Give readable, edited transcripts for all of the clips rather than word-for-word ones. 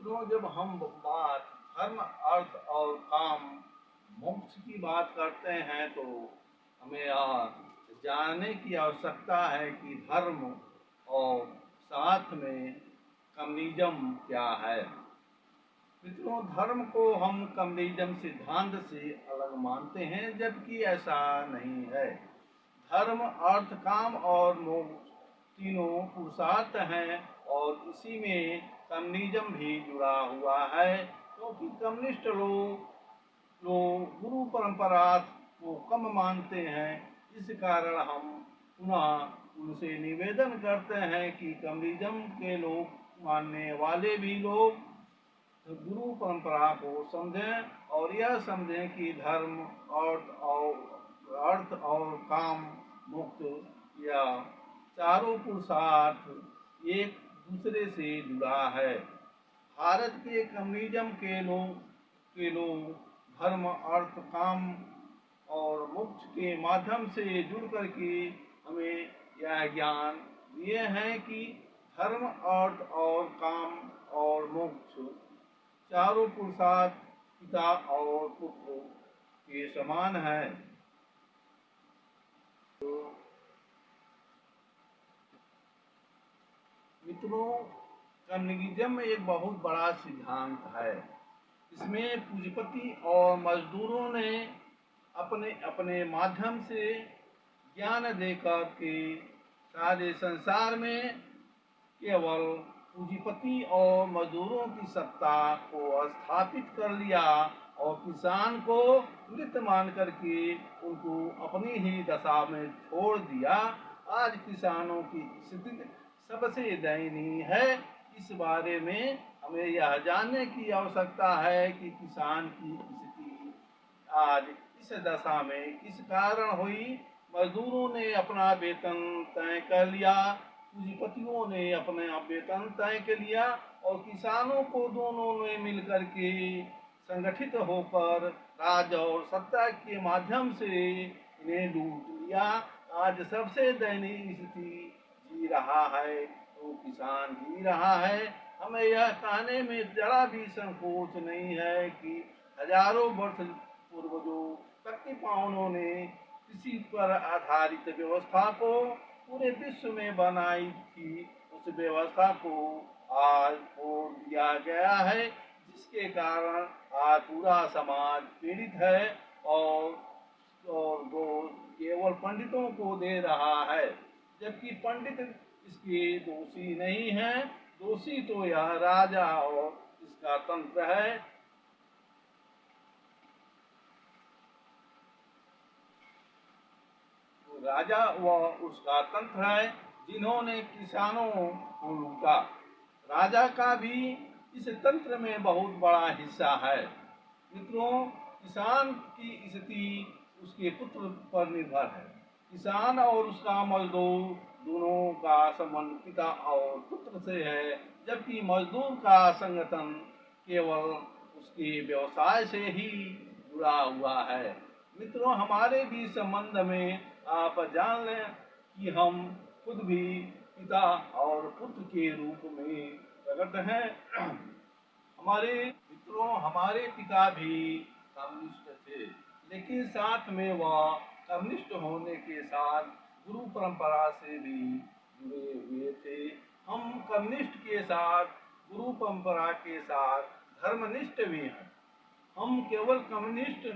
मित्रों, जब हम बात धर्म, अर्थ और काम, मोक्ष की बात करते हैं तो हमें यह जानने की आवश्यकता है कि धर्म और साथ में कम्युनिज्म क्या है। मित्रों, धर्म को हम कम्युनिज्म सिद्धांत से अलग मानते हैं, जबकि ऐसा नहीं है। धर्म, अर्थ, काम और मोक्ष तीनों पुरुषार्थ हैं और इसी में कम्युनिज्म भी जुड़ा हुआ है, क्योंकि कम्युनिस्ट लोग गुरु परंपरा को कम मानते हैं। इस कारण हम पुनः उनसे निवेदन करते हैं कि कम्युनिज्म के लोग मानने वाले भी लोग गुरु परंपरा को समझें और यह समझें कि धर्म, अर्थ और काम, मुक्त या चारों पुरुषार्थ एक दूसरे से जुड़ा है। भारत के कम्युनिज्म के लोग धर्म, अर्थ, काम और मोक्ष के माध्यम से जुड़ करके हमें यह ज्ञान दिए हैं कि धर्म, अर्थ और काम और मोक्ष चारों पुरुषार्थ पिता और पुत्र के समान है। तो मित्रों, कम्युनिज्म एक बहुत बड़ा सिद्धांत है। इसमें पूंजीपति और मजदूरों ने अपने अपने माध्यम से ज्ञान देकर के सारे संसार में केवल पूंजीपति और मजदूरों की सत्ता को स्थापित कर लिया और किसान को मृत मान करके उनको अपनी ही दशा में छोड़ दिया। आज किसानों की स्थिति सबसे दयनीय है। इस बारे में हमें यह जानने की आवश्यकता है कि किसान की स्थिति आज इस दशा में किस कारण हुई। मजदूरों ने अपना वेतन तय कर लिया, पूंजीपतियों ने अपना वेतन तय कर लिया और किसानों को दोनों ने मिलकर के संगठित होकर राज और सत्ता के माध्यम से इन्हें लूट लिया। आज सबसे दयनीय स्थिति जी रहा है तो किसान जी रहा है। हमें यह कहने में जरा भी संकोच नहीं है कि हजारों वर्ष पूर्वजों शक्ति पावनों ने कृषि पर आधारित व्यवस्था को पूरे विश्व में बनाई थी। उस व्यवस्था को आज तोड़ दिया गया है, जिसके कारण आज पूरा समाज पीड़ित है और वो केवल पंडितों को दे रहा है, जबकि पंडित इसके दोषी नहीं है। दोषी तो यह राजा और इसका तंत्र है। राजा व उसका तंत्र है जिन्होंने किसानों को लूटा। राजा का भी इस तंत्र में बहुत बड़ा हिस्सा है। मित्रों, किसान की स्थिति उसके पुत्र पर निर्भर है। किसान और उसका मजदूर दोनों का संबंध पिता और पुत्र से है, जबकि मजदूर का संगठन केवल उसके व्यवसाय से ही जुड़ा हुआ है। मित्रों, हमारे भी संबंध में आप जान लें कि हम खुद भी पिता और पुत्र के रूप में प्रकट हैं। हमारे पिता भी कम्युनिस्ट थे, लेकिन साथ में वह कम्युनिस्ट होने के साथ गुरु परंपरा से भी जुड़े हुए थे। हम कम्युनिस्ट के साथ, गुरु परंपरा के साथ धर्मनिष्ठ भी हैं। हम केवल कम्युनिस्ट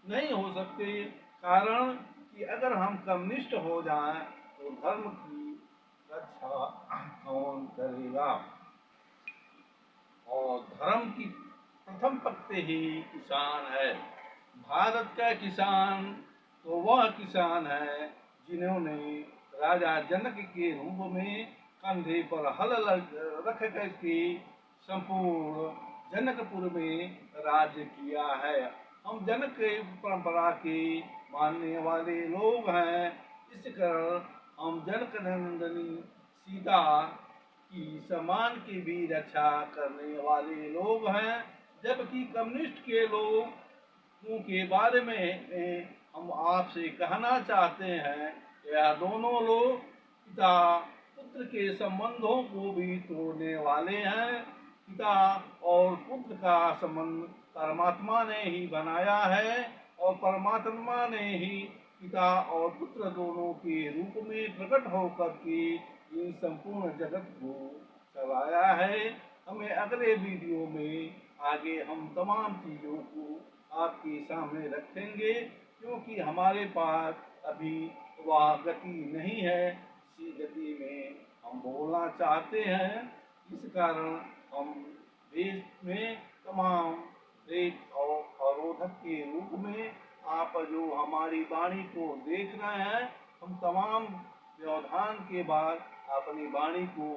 नहीं हो सकते, कारण कि अगर हम कम्युनिस्ट हो जाएं तो धर्म की रक्षा कौन करेगा। और धर्म की प्रथम पंक्ति ही किसान है। भारत का किसान तो वह किसान है जिन्होंने राजा जनक के रूप में कंधे पर हल रख करके संपूर्ण जनकपुर में राज्य किया है। हम जनक के परंपरा के मानने वाले लोग हैं। इस कारण हम जनक नंदनी सीता की सम्मान की भी रक्षा करने वाले लोग हैं। जबकि कम्युनिस्ट के लोगों के बारे में हम आपसे कहना चाहते हैं, यह दोनों लोग पिता पुत्र के संबंधों को भी तोड़ने वाले हैं। पिता और पुत्र का संबंध परमात्मा ने ही बनाया है और परमात्मा ने ही पिता और पुत्र दोनों के रूप में प्रकट होकर के इन संपूर्ण जगत को चलाया है। हमें अगले वीडियो में आगे हम तमाम चीज़ों को आपके सामने रखेंगे, क्योंकि हमारे पास अभी वह गति नहीं है इसी गति में हम बोलना चाहते हैं। इस कारण हम देश में तमाम प्रेत और अवरोधक के रूप में आप जो हमारी वाणी को देख रहे हैं, हम तमाम व्यवधान के बाद अपनी वाणी को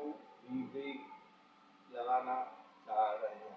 भी देख लगाना चाह रहे हैं।